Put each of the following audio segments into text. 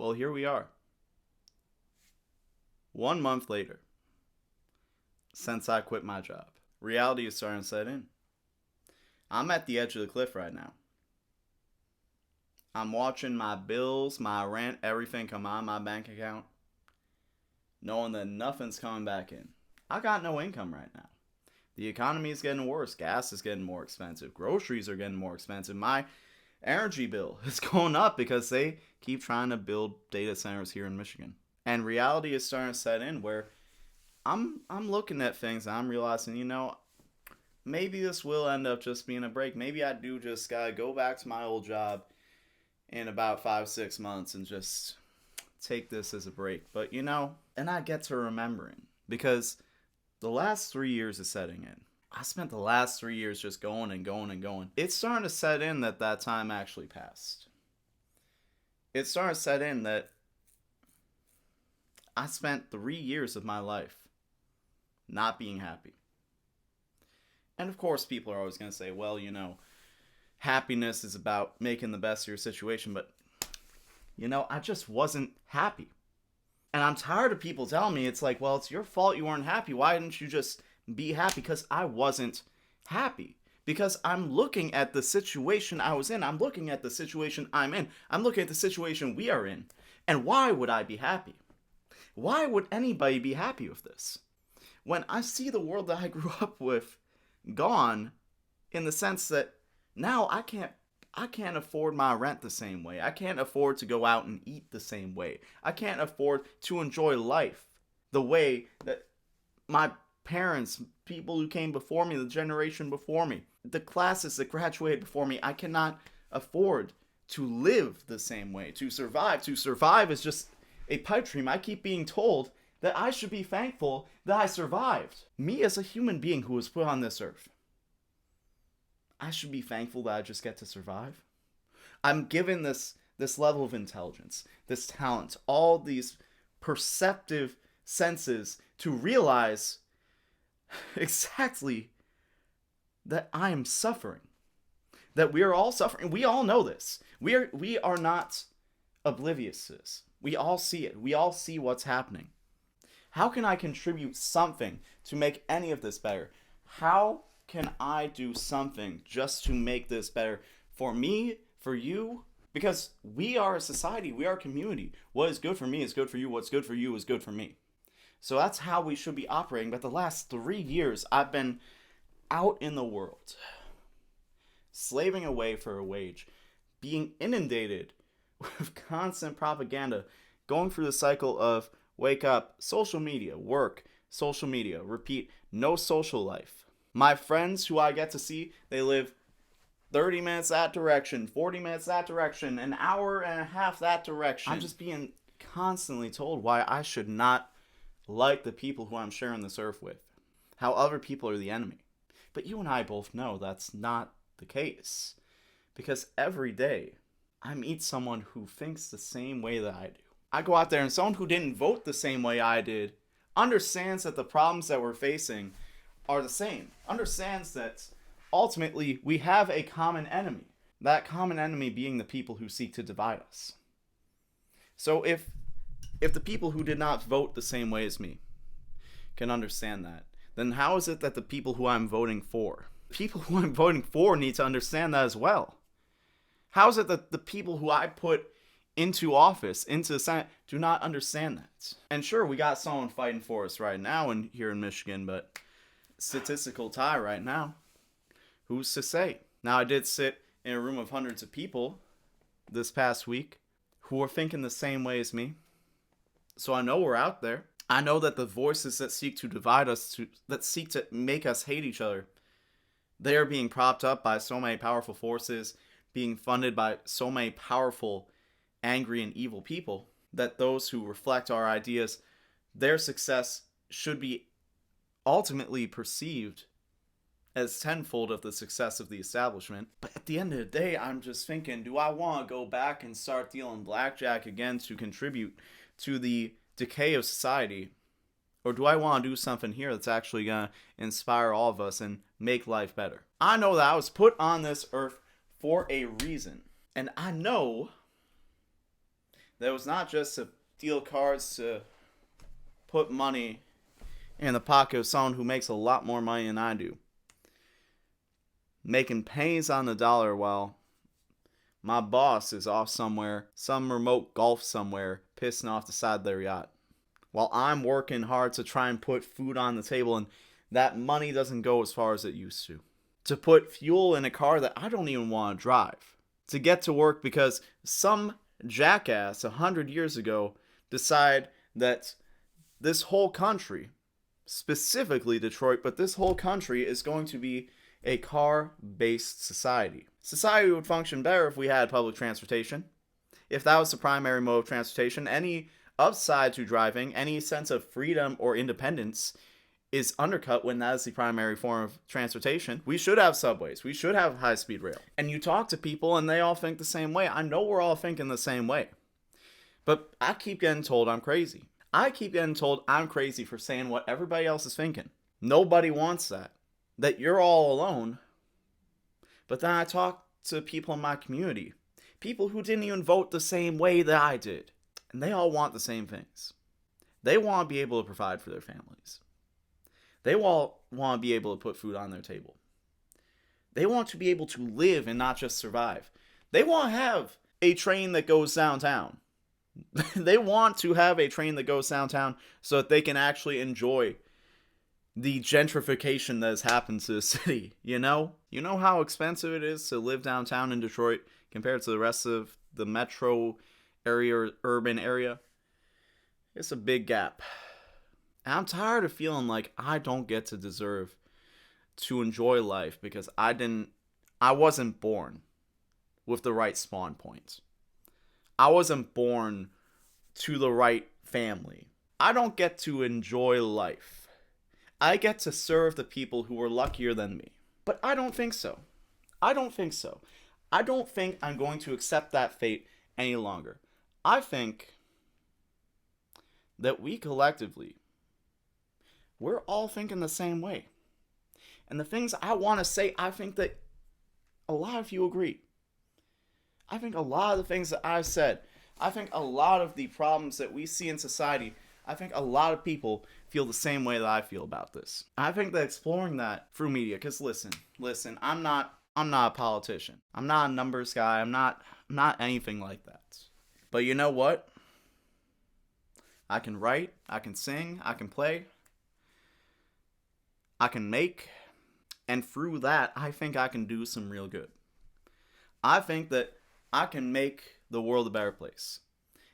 Well, here we are. 1 month later, since I quit my job, reality is starting to set in. I'm at the edge of the cliff right now. I'm watching my bills, my rent, everything come on my bank account, knowing that nothing's coming back in. I got no income right now. The economy is getting worse. Gas is getting more expensive. Groceries are getting more expensive. My energy bill is going up because they keep trying to build data centers here in Michigan. And reality is starting to set in where I'm looking at things and I'm realizing, maybe this will end up just being a break. Maybe I do just gotta go back to my old job in about 5-6 months and just take this as a break. But and I get to remembering because the last 3 years is setting in. I spent the last 3 years just going and going and going. It's starting to set in that time actually passed. It's starting to set in that I spent 3 years of my life not being happy. And of course, people are always going to say, well, happiness is about making the best of your situation. But, I just wasn't happy. And I'm tired of people telling me, it's like, well, it's your fault you weren't happy. Why didn't you just be happy? Because I wasn't happy. Because I'm looking at the situation I was in. I'm looking at the situation I'm in. I'm looking at the situation we are in. And why would I be happy? Why would anybody be happy with this? When I see the world that I grew up with gone, in the sense that now I can't afford my rent the same way. I can't afford to go out and eat the same way. I can't afford to enjoy life the way that my parents, people who came before me, the generation before me, the classes that graduated before me, I cannot afford to live the same way, to survive. To survive is just a pipe dream. I keep being told that I should be thankful that I survived. Me as a human being who was put on this earth, I should be thankful that I just get to survive. I'm given this level of intelligence, this talent, all these perceptive senses to realize exactly that I am suffering. That we are all suffering. We all know this. We are not oblivious to this. We all see it. We all see what's happening. How can I contribute something to make any of this better? How can I do something just to make this better for me, for you? Because we are a society, we are a community. What is good for me is good for you. What's good for you is good for me. So that's how we should be operating. But the last 3 years, I've been out in the world, slaving away for a wage, being inundated with constant propaganda, going through the cycle of wake up, social media, work, social media, repeat, no social life. My friends who I get to see, they live 30 minutes that direction, 40 minutes that direction, an hour and a half that direction. I'm just being constantly told why I should not like the people who I'm sharing this earth with. How other people are the enemy. But you and I both know that's not the case. Because every day, I meet someone who thinks the same way that I do. I go out there and someone who didn't vote the same way I did understands that the problems that we're facing are the same. Understands that ultimately we have a common enemy. That common enemy being the people who seek to divide us. So if the people who did not vote the same way as me can understand that, then how is it that the people who I'm voting for, need to understand that as well? How is it that the people who I put into office, into the Senate, do not understand that? And sure, we got someone fighting for us right now here in Michigan, but statistical tie right now. Who's to say? Now, I did sit in a room of hundreds of people this past week who are thinking the same way as me. So I know we're out there. I know that the voices that seek to divide us, that seek to make us hate each other, they are being propped up by so many powerful forces, being funded by so many powerful, angry, and evil people, that those who reflect our ideas, their success should be ultimately perceived as tenfold of the success of the establishment. But at the end of the day, I'm just thinking, do I want to go back and start dealing blackjack again to contribute to the decay of society? Or do I want to do something here that's actually going to inspire all of us and make life better? I know that I was put on this earth for a reason. And I know that was not just to deal cards to put money in the pocket of someone who makes a lot more money than I do, making pennies on the dollar while my boss is off somewhere, some remote Gulf somewhere, pissing off the side of their yacht, while I'm working hard to try and put food on the table, and that money doesn't go as far as it used to. To put fuel in a car that I don't even want to drive. To get to work because some jackass 100 years ago decided that this whole country, specifically Detroit, but this whole country is going to be a car-based society. Society would function better if we had public transportation. If that was the primary mode of transportation, any upside to driving, any sense of freedom or independence is undercut when that is the primary form of transportation. We should have subways. We should have high-speed rail. And you talk to people and they all think the same way. I know we're all thinking the same way. But I keep getting told I'm crazy. I keep getting told I'm crazy for saying what everybody else is thinking. Nobody wants that. That you're all alone. But then I talk to people in my community. People who didn't even vote the same way that I did. And they all want the same things. They want to be able to provide for their families. They all want to be able to put food on their table. They want to be able to live and not just survive. They want to have a train that goes downtown. They want to have a train that goes downtown so that they can actually enjoy the gentrification that has happened to the city, you know? You know how expensive it is to live downtown in Detroit compared to the rest of the metro area or urban area? It's a big gap. And I'm tired of feeling like I don't get to deserve to enjoy life because I wasn't born with the right spawn points. I wasn't born to the right family. I don't get to enjoy life. I get to serve the people who are luckier than me. But I don't think so. I don't think so. I don't think I'm going to accept that fate any longer. I think that we collectively, we're all thinking the same way. And the things I want to say, I think that a lot of you agree. I think a lot of the things that I've said, I think a lot of the problems that we see in society, I think a lot of people feel the same way that I feel about this. I think that exploring that through media, because listen, I'm not a politician. I'm not a numbers guy. I'm not anything like that. But you know what? I can write, I can sing, I can play, I can make, and through that, I think I can do some real good. I think that I can make the world a better place.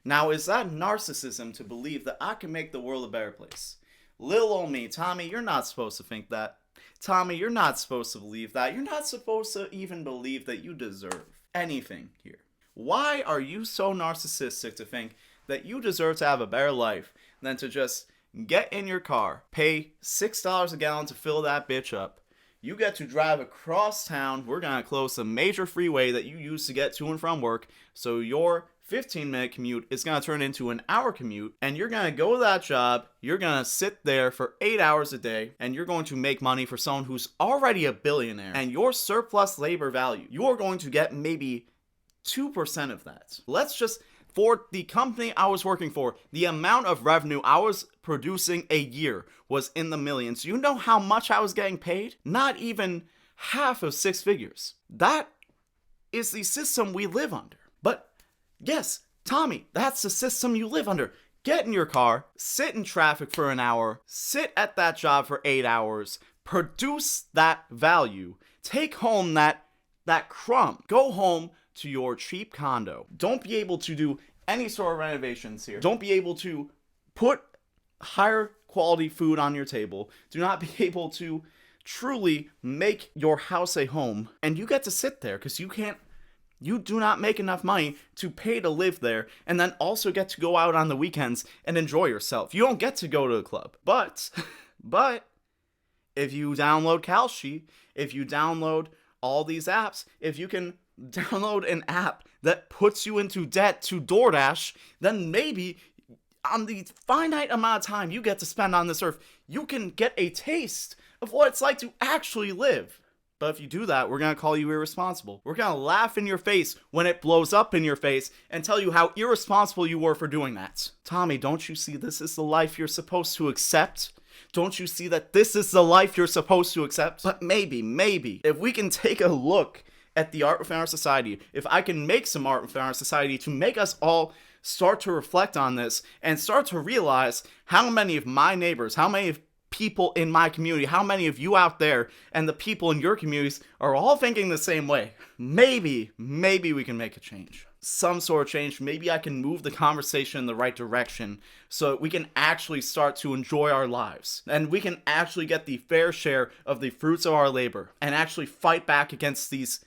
Now, is that narcissism to believe that I can make the world a better place? Little old me, Tommy, you're not supposed to think that. Tommy, you're not supposed to believe that. You're not supposed to even believe that you deserve anything here. Why are you so narcissistic to think that you deserve to have a better life than to just get in your car, pay $6 a gallon to fill that bitch up? You get to drive across town. We're going to close the major freeway that you use to get to and from work. So your 15-minute commute is going to turn into an hour commute. And you're going to go to that job. You're going to sit there for 8 hours a day. And you're going to make money for someone who's already a billionaire. And your surplus labor value, you're going to get maybe 2% of that. Let's just... For the company I was working for, the amount of revenue I was producing a year was in the millions. You know how much I was getting paid? Not even half of 6 figures. That is the system we live under. But yes, Tommy, that's the system you live under. Get in your car, sit in traffic for an hour, sit at that job for 8 hours, produce that value, take home that crumb, go home to your cheap condo. Don't be able to do any sort of renovations here. Don't be able to put higher quality food on your table. Do not be able to truly make your house a home. And you get to sit there because you do not make enough money to pay to live there and then also get to go out on the weekends and enjoy yourself. You don't get to go to a club. But if you download Kalshi, if you download all these apps, if you can download an app that puts you into debt to DoorDash, then maybe on the finite amount of time you get to spend on this earth, you can get a taste of what it's like to actually live. But if you do that, we're going to call you irresponsible. We're going to laugh in your face when it blows up in your face and tell you how irresponsible you were for doing that. Tommy, don't you see this is the life you're supposed to accept? Don't you see that this is the life you're supposed to accept? But maybe, if we can take a look at the art within our society, if I can make some art within our society to make us all start to reflect on this and start to realize how many of my neighbors, how many of people in my community, how many of you out there and the people in your communities are all thinking the same way. Maybe we can make a change. Some sort of change. Maybe I can move the conversation in the right direction so that we can actually start to enjoy our lives. And we can actually get the fair share of the fruits of our labor and actually fight back against these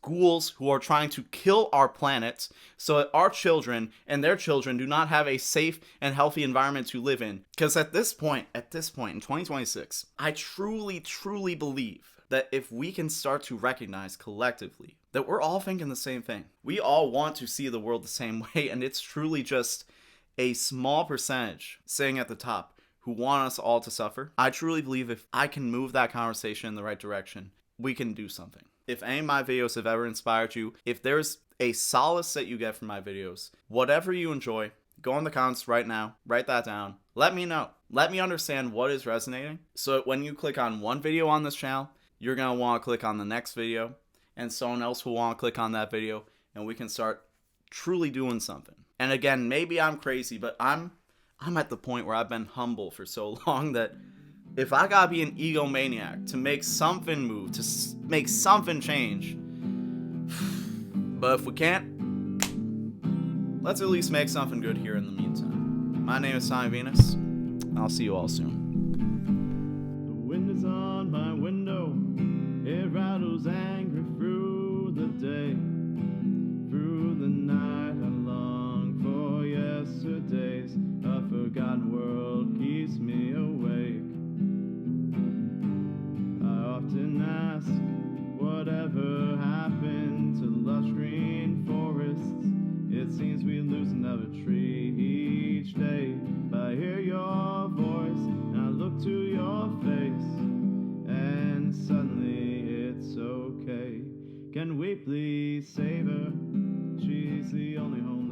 ghouls who are trying to kill our planet so that our children and their children do not have a safe and healthy environment to live in. Because at this point in 2026, I truly believe that if we can start to recognize collectively that we're all thinking the same thing, we all want to see the world the same way, and it's truly just a small percentage sitting at the top who want us all to suffer. I truly believe if I can move that conversation in the right direction, we can do something. If any of my videos have ever inspired you, if there's a solace that you get from my videos, whatever you enjoy, go in the comments right now, write that down, let me know. Let me understand what is resonating, so that when you click on one video on this channel, you're going to want to click on the next video, and someone else will want to click on that video, and we can start truly doing something. And again, maybe I'm crazy, but I'm at the point where I've been humble for so long that if I gotta be an egomaniac to make something move, to make something change, but if we can't, let's at least make something good here in the meantime. My name is Tomi Venus. I'll see you all soon. The wind is on my window, it rattles angry through the day. Through the night I long for yesterdays, a forgotten world keeps me awake. I often ask, whatever happened to lush green forests? It seems we lose another tree each day. But I hear your voice and I look to your face, and suddenly it's okay. Can we please save her? She's the only home